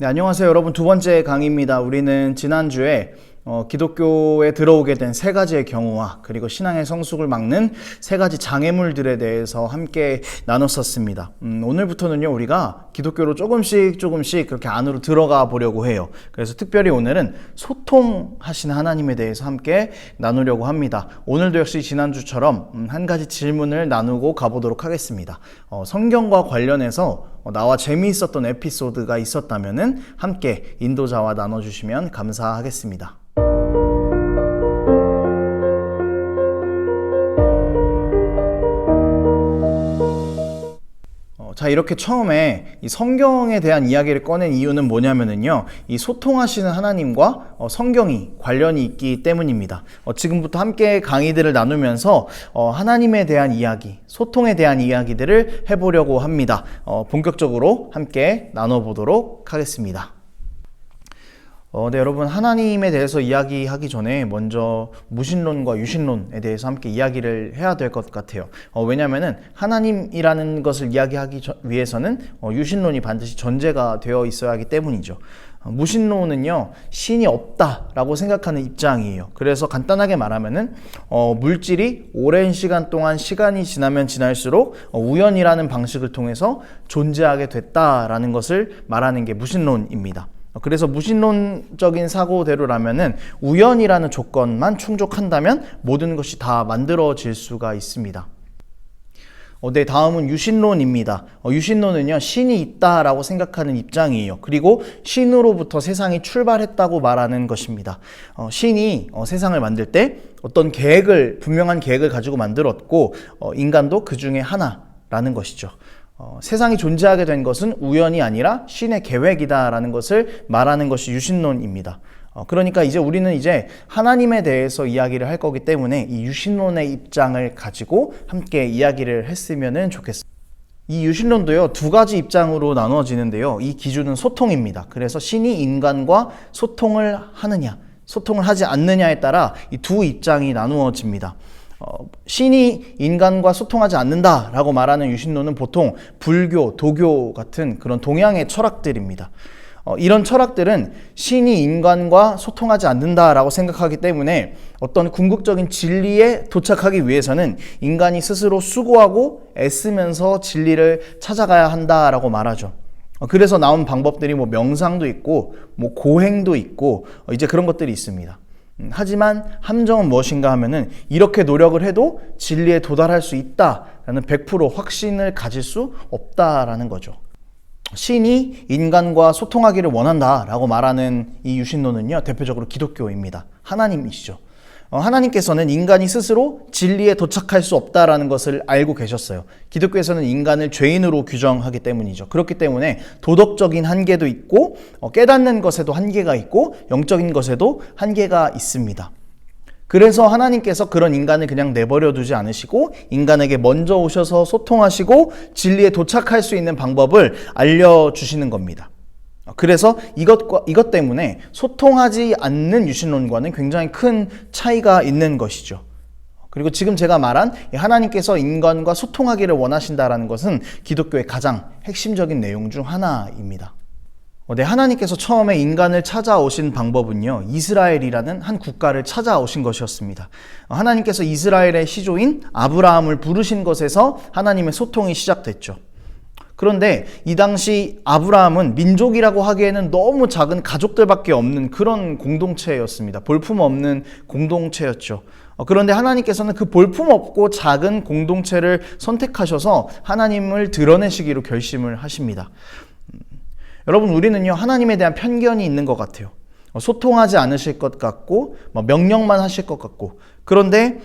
네, 안녕하세요 여러분. 두 번째 강의입니다. 우리는 지난주에 기독교에 들어오게 된 세 가지의 경우와 그리고 신앙의 성숙을 막는 세 가지 장애물들에 대해서 함께 나눴었습니다. 오늘부터는요 우리가 기독교로 조금씩 그렇게 안으로 들어가 보려고 해요. 그래서 특별히 오늘은 소통하시는 하나님에 대해서 함께 나누려고 합니다. 오늘도 역시 지난주처럼 한 가지 질문을 나누고 가보도록 하겠습니다. 성경과 관련해서 나와 재미있었던 에피소드가 있었다면 함께 인도자와 나눠주시면 감사하겠습니다. 자, 이렇게 처음에 이 성경에 대한 이야기를 꺼낸 이유는 뭐냐면은요, 이 소통하시는 하나님과 성경이 관련이 있기 때문입니다. 지금부터 함께 강의들을 나누면서 하나님에 대한 이야기, 소통에 대한 이야기들을 해보려고 합니다. 본격적으로 함께 나눠보도록 하겠습니다. 네, 여러분, 하나님에 대해서 이야기하기 전에 먼저 무신론과 유신론에 대해서 함께 이야기를 해야 될 것 같아요. 왜냐하면 하나님이라는 것을 이야기하기 위해서는 유신론이 반드시 전제가 되어 있어야 하기 때문이죠. 무신론은요, 신이 없다라고 생각하는 입장이에요. 그래서 간단하게 말하면은 물질이 오랜 시간 동안 시간이 지나면 지날수록 우연이라는 방식을 통해서 존재하게 됐다라는 것을 말하는 게 무신론입니다. 그래서 무신론적인 사고대로라면은 우연이라는 조건만 충족한다면 모든 것이 다 만들어질 수가 있습니다. 네, 다음은 유신론입니다. 유신론은요, 신이 있다라고 생각하는 입장이에요. 그리고 신으로부터 세상이 출발했다고 말하는 것입니다. 신이 세상을 만들 때 어떤 분명한 계획을 가지고 만들었고, 인간도 그 중에 하나라는 것이죠. 세상이 존재하게 된 것은 우연이 아니라 신의 계획이다라는 것을 말하는 것이 유신론입니다. 그러니까 우리는 하나님에 대해서 이야기를 할 거기 때문에 이 유신론의 입장을 가지고 함께 이야기를 했으면 좋겠습니다. 이 유신론도요, 두 가지 입장으로 나누어지는데요. 이 기준은 소통입니다. 그래서 신이 인간과 소통을 하느냐, 소통을 하지 않느냐에 따라 이 두 입장이 나누어집니다. 신이 인간과 소통하지 않는다라고 말하는 유신론은 보통 불교, 도교 같은 그런 동양의 철학들입니다. 이런 철학들은 신이 인간과 소통하지 않는다라고 생각하기 때문에 어떤 궁극적인 진리에 도착하기 위해서는 인간이 스스로 수고하고 애쓰면서 진리를 찾아가야 한다라고 말하죠. 그래서 나온 방법들이 명상도 있고 고행도 있고 그런 것들이 있습니다. 하지만 함정은 무엇인가 하면은 이렇게 노력을 해도 진리에 도달할 수 있다라는 100% 확신을 가질 수 없다라는 거죠. 신이 인간과 소통하기를 원한다라고 말하는 이 유신론은요, 대표적으로 기독교입니다. 하나님이시죠. 하나님께서는 인간이 스스로 진리에 도착할 수 없다라는 것을 알고 계셨어요. 기독교에서는 인간을 죄인으로 규정하기 때문이죠. 그렇기 때문에 도덕적인 한계도 있고 깨닫는 것에도 한계가 있고 영적인 것에도 한계가 있습니다. 그래서 하나님께서 그런 인간을 그냥 내버려 두지 않으시고 인간에게 먼저 오셔서 소통하시고 진리에 도착할 수 있는 방법을 알려주시는 겁니다. 그래서 이것 때문에 소통하지 않는 유신론과는 굉장히 큰 차이가 있는 것이죠. 그리고 지금 제가 말한 하나님께서 인간과 소통하기를 원하신다라는 것은 기독교의 가장 핵심적인 내용 중 하나입니다. 네, 하나님께서 처음에 인간을 찾아오신 방법은요, 이스라엘이라는 한 국가를 찾아오신 것이었습니다. 하나님께서 이스라엘의 시조인 아브라함을 부르신 것에서 하나님의 소통이 시작됐죠. 그런데 이 당시 아브라함은 민족이라고 하기에는 너무 작은 가족들밖에 없는 그런 공동체였습니다. 볼품없는 공동체였죠. 그런데 하나님께서는 그 볼품없고 작은 공동체를 선택하셔서 하나님을 드러내시기로 결심을 하십니다. 여러분, 우리는요, 하나님에 대한 편견이 있는 것 같아요. 소통하지 않으실 것 같고 명령만 하실 것 같고, 그런데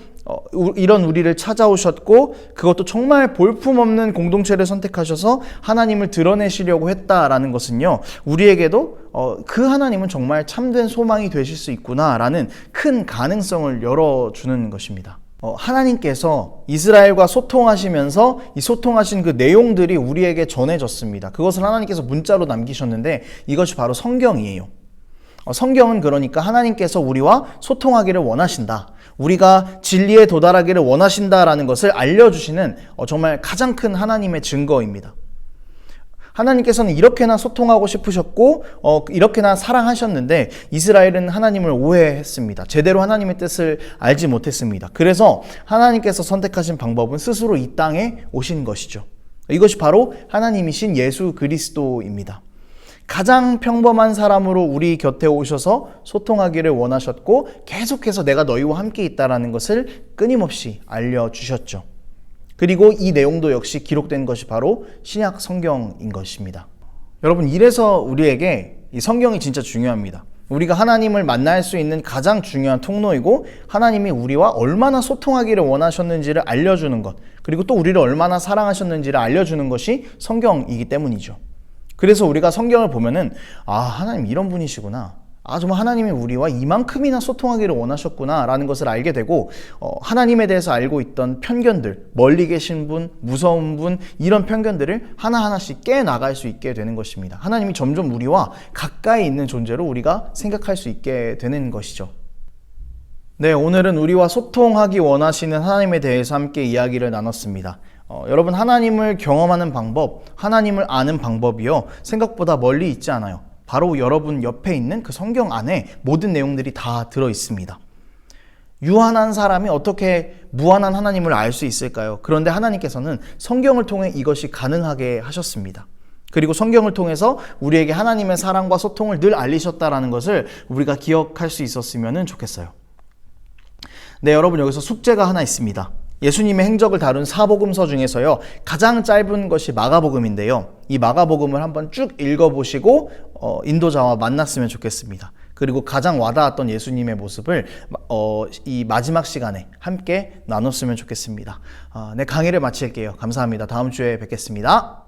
이런 우리를 찾아오셨고 그것도 정말 볼품없는 공동체를 선택하셔서 하나님을 드러내시려고 했다라는 것은요, 우리에게도 그 하나님은 정말 참된 소망이 되실 수 있구나라는 큰 가능성을 열어주는 것입니다. 하나님께서 이스라엘과 소통하시면서 이 소통하신 그 내용들이 우리에게 전해졌습니다. 그것을 하나님께서 문자로 남기셨는데 이것이 바로 성경이에요. 성경은 그러니까 하나님께서 우리와 소통하기를 원하신다, 우리가 진리에 도달하기를 원하신다라는 것을 알려주시는 정말 가장 큰 하나님의 증거입니다. 하나님께서는 이렇게나 소통하고 싶으셨고 이렇게나 사랑하셨는데 이스라엘은 하나님을 오해했습니다. 제대로 하나님의 뜻을 알지 못했습니다. 그래서 하나님께서 선택하신 방법은 스스로 이 땅에 오신 것이죠. 이것이 바로 하나님이신 예수 그리스도입니다. 가장 평범한 사람으로 우리 곁에 오셔서 소통하기를 원하셨고 계속해서 내가 너희와 함께 있다라는 것을 끊임없이 알려주셨죠. 그리고 이 내용도 역시 기록된 것이 바로 신약 성경인 것입니다. 여러분, 이래서 우리에게 이 성경이 진짜 중요합니다. 우리가 하나님을 만날 수 있는 가장 중요한 통로이고 하나님이 우리와 얼마나 소통하기를 원하셨는지를 알려주는 것, 그리고 또 우리를 얼마나 사랑하셨는지를 알려주는 것이 성경이기 때문이죠. 그래서 우리가 성경을 보면은 하나님 이런 분이시구나, 정말 하나님이 우리와 이만큼이나 소통하기를 원하셨구나 라는 것을 알게 되고 하나님에 대해서 알고 있던 편견들, 멀리 계신 분, 무서운 분, 이런 편견들을 하나하나씩 깨나갈 수 있게 되는 것입니다. 하나님이 점점 우리와 가까이 있는 존재로 우리가 생각할 수 있게 되는 것이죠. 네, 오늘은 우리와 소통하기 원하시는 하나님에 대해서 함께 이야기를 나눴습니다. 여러분, 하나님을 경험하는 방법, 하나님을 아는 방법이요, 생각보다 멀리 있지 않아요. 바로 여러분 옆에 있는 그 성경 안에 모든 내용들이 다 들어 있습니다. 유한한 사람이 어떻게 무한한 하나님을 알 수 있을까요? 그런데 하나님께서는 성경을 통해 이것이 가능하게 하셨습니다. 그리고 성경을 통해서 우리에게 하나님의 사랑과 소통을 늘 알리셨다라는 것을 우리가 기억할 수 있었으면 좋겠어요. 네, 여러분, 여기서 숙제가 하나 있습니다. 예수님의 행적을 다룬 사복음서 중에서요, 가장 짧은 것이 마가복음인데요. 이 마가복음을 한번 쭉 읽어보시고 인도자와 만났으면 좋겠습니다. 그리고 가장 와닿았던 예수님의 모습을 이 마지막 시간에 함께 나눴으면 좋겠습니다. 네, 강의를 마칠게요. 감사합니다. 다음 주에 뵙겠습니다.